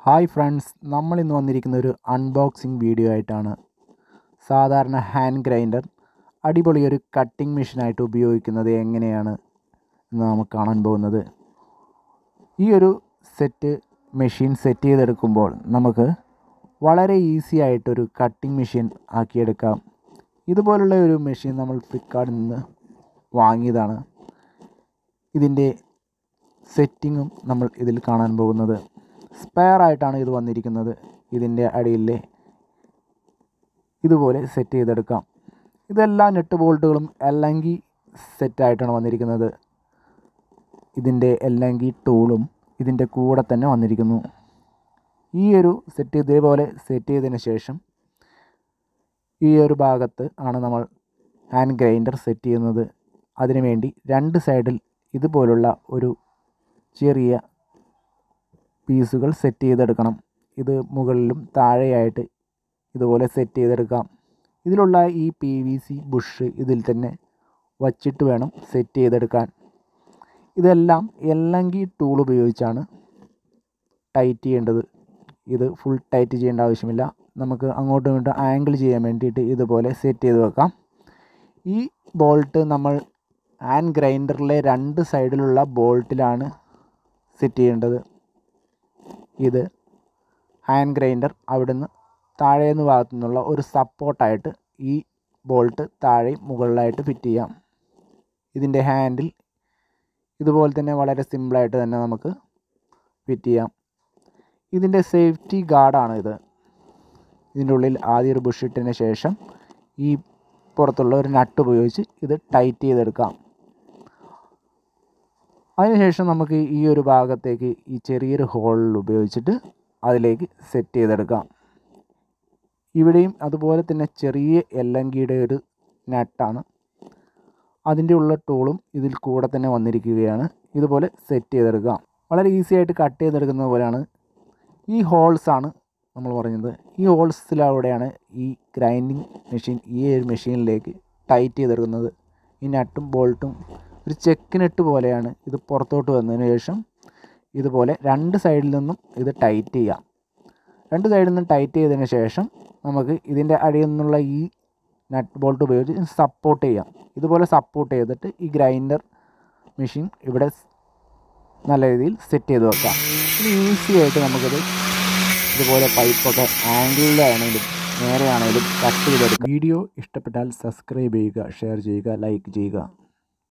Hi friends, നമ്മളിന്ന് വന്നിരിക്കുന്ന ഒരു അൺബോക്സിങ് വീഡിയോ ആയിട്ടാണ്. സാധാരണ ഹാൻഡ് ഗ്രൈൻഡർ അടിപൊളി ഒരു കട്ടിംഗ് മെഷീനായിട്ട് ഉപയോഗിക്കുന്നത് എങ്ങനെയാണ് എന്ന് നമുക്ക് കാണാൻ പോകുന്നത്. ഈ ഒരു മെഷീൻ സെറ്റ് ചെയ്തെടുക്കുമ്പോൾ നമുക്ക് വളരെ ഈസി ആയിട്ടൊരു കട്ടിംഗ് മെഷീൻ ആക്കിയെടുക്കാം. ഇതുപോലുള്ള ഒരു മെഷീൻ നമ്മൾ ഫ്ലിപ്കാർട്ടിൽ നിന്ന് വാങ്ങിയതാണ്. ഇതിൻ്റെ സെറ്റിങ്ങും നമ്മൾ ഇതിൽ കാണാൻ പോകുന്നത്. സ്പെയർ ആയിട്ടാണ് ഇത് വന്നിരിക്കുന്നത്. ഇതിൻ്റെ അടിയിൽ ഇതുപോലെ സെറ്റ് ചെയ്തെടുക്കാം. ഇതെല്ലാ നെട്ട് ബോൾട്ടുകളും എല്ലങ്കി സെറ്റായിട്ടാണ് വന്നിരിക്കുന്നത്. ഇതിൻ്റെ എല്ലങ്കി ടൂളും ഇതിൻ്റെ കൂടെ തന്നെ വന്നിരിക്കുന്നു. ഈ ഒരു ഇതേപോലെ സെറ്റ് ചെയ്തതിന് ശേഷം ഈ ഒരു ഭാഗത്ത് ആണ് നമ്മൾ ഹാൻഡ് ഗ്രൈൻഡർ സെറ്റ് ചെയ്യുന്നത്. അതിനുവേണ്ടി രണ്ട് സൈഡിൽ ഇതുപോലുള്ള ഒരു ചെറിയ പീസുകൾ സെറ്റ് ചെയ്തെടുക്കണം. ഇത് മുകളിലും താഴെയായിട്ട് ഇതുപോലെ സെറ്റ് ചെയ്തെടുക്കാം. ഇതിലുള്ള ഈ PVC ബുഷ് ഇതിൽ തന്നെ വച്ചിട്ട് വേണം സെറ്റ് ചെയ്തെടുക്കാൻ. ഇതെല്ലാം എല്ലങ്കി ടൂൾ ഉപയോഗിച്ചാണ് ടൈറ്റ് ചെയ്യേണ്ടത്. ഇത് ഫുൾ ടൈറ്റ് ചെയ്യേണ്ട ആവശ്യമില്ല. നമുക്ക് അങ്ങോട്ടും ഇങ്ങോട്ടും ആംഗിൾ ചെയ്യാൻ വേണ്ടിയിട്ട് ഇതുപോലെ സെറ്റ് ചെയ്ത് വെക്കാം. ഈ ബോൾട്ട് നമ്മൾ ഹാൻഡ് ഗ്രൈൻഡറിലെ രണ്ട് സൈഡിലുള്ള ബോൾട്ടിലാണ് സെറ്റ് ചെയ്യേണ്ടത്. ഇത് ഹാൻഡ് ഗ്രൈൻഡർ അവിടുന്ന് താഴേന്ന് ഭാഗത്തു നിന്നുള്ള ഒരു സപ്പോർട്ടായിട്ട് ഈ ബോൾട്ട് താഴെയും മുകളിലായിട്ട് ഫിറ്റ് ചെയ്യാം. ഇതിൻ്റെ ഹാൻഡിൽ ഇതുപോലെ തന്നെ വളരെ സിമ്പിളായിട്ട് തന്നെ നമുക്ക് ഫിറ്റ് ചെയ്യാം. ഇതിൻ്റെ സേഫ്റ്റി ഗാർഡാണ് ഇത്. ഇതിൻ്റെ ഉള്ളിൽ ആദ്യം ഒരു ബുഷ് ഇട്ടതിന് ശേഷം ഈ പുറത്തുള്ള ഒരു നട്ട് ഉപയോഗിച്ച് ഇത് ടൈറ്റ് ചെയ്തെടുക്കാം. അതിനുശേഷം നമുക്ക് ഈ ഒരു ഭാഗത്തേക്ക് ഈ ചെറിയൊരു ഹോൾ ഉപയോഗിച്ചിട്ട് അതിലേക്ക് സെറ്റ് ചെയ്തെടുക്കാം. ഇവിടെയും അതുപോലെ തന്നെ ചെറിയ എല്ലങ്കിയുടെ ഒരു നട്ടാണ്. അതിൻ്റെ ഉള്ള ടൂളും ഇതിൽ കൂടെ തന്നെ വന്നിരിക്കുകയാണ്. ഇതുപോലെ സെറ്റ് ചെയ്തെടുക്കാം. വളരെ ഈസി ആയിട്ട് കട്ട് ചെയ്തെടുക്കുന്നത് പോലെയാണ്. ഈ ഹോൾസാണ് നമ്മൾ പറഞ്ഞത്. ഈ ഹോൾസിലൂടെയാണ് ഈ ഗ്രൈൻഡിങ് മെഷീൻ ഈ ഒരു മെഷീനിലേക്ക് ടൈറ്റ് ചെയ്തെടുക്കുന്നത്. ഈ നട്ടും ബോൾട്ടും ഒരു ചെക്ക് നെട്ട് പോലെയാണ്. ഇത് പുറത്തോട്ട് വന്നതിന് ശേഷം ഇതുപോലെ രണ്ട് സൈഡിൽ നിന്നും ഇത് ടൈറ്റ് ചെയ്യാം. രണ്ട് സൈഡിൽ നിന്നും ടൈറ്റ് ചെയ്തതിന് ശേഷം നമുക്ക് ഇതിൻ്റെ അടിയിൽ നിന്നുള്ള ഈ നട്ട് ബോൾട്ട് ഉപയോഗിച്ച് സപ്പോർട്ട് ചെയ്യാം. ഇതുപോലെ സപ്പോർട്ട് ചെയ്തിട്ട് ഈ ഗ്രൈൻഡർ മെഷീൻ ഇവിടെ നല്ല രീതിയിൽ സെറ്റ് ചെയ്ത് വെക്കാം. ഇനി ഈസി ആയിട്ട് നമുക്കിത് ഇതുപോലെ പൈപ്പൊക്കെ ആംഗിളിലാണെങ്കിലും നേരെയാണെങ്കിലും കട്ട് ചെയ്തെടുക്കാം. വീഡിയോ ഇഷ്ടപ്പെട്ടാൽ സബ്സ്ക്രൈബ് ചെയ്യുക, ഷെയർ ചെയ്യുക, ലൈക്ക് ചെയ്യുക.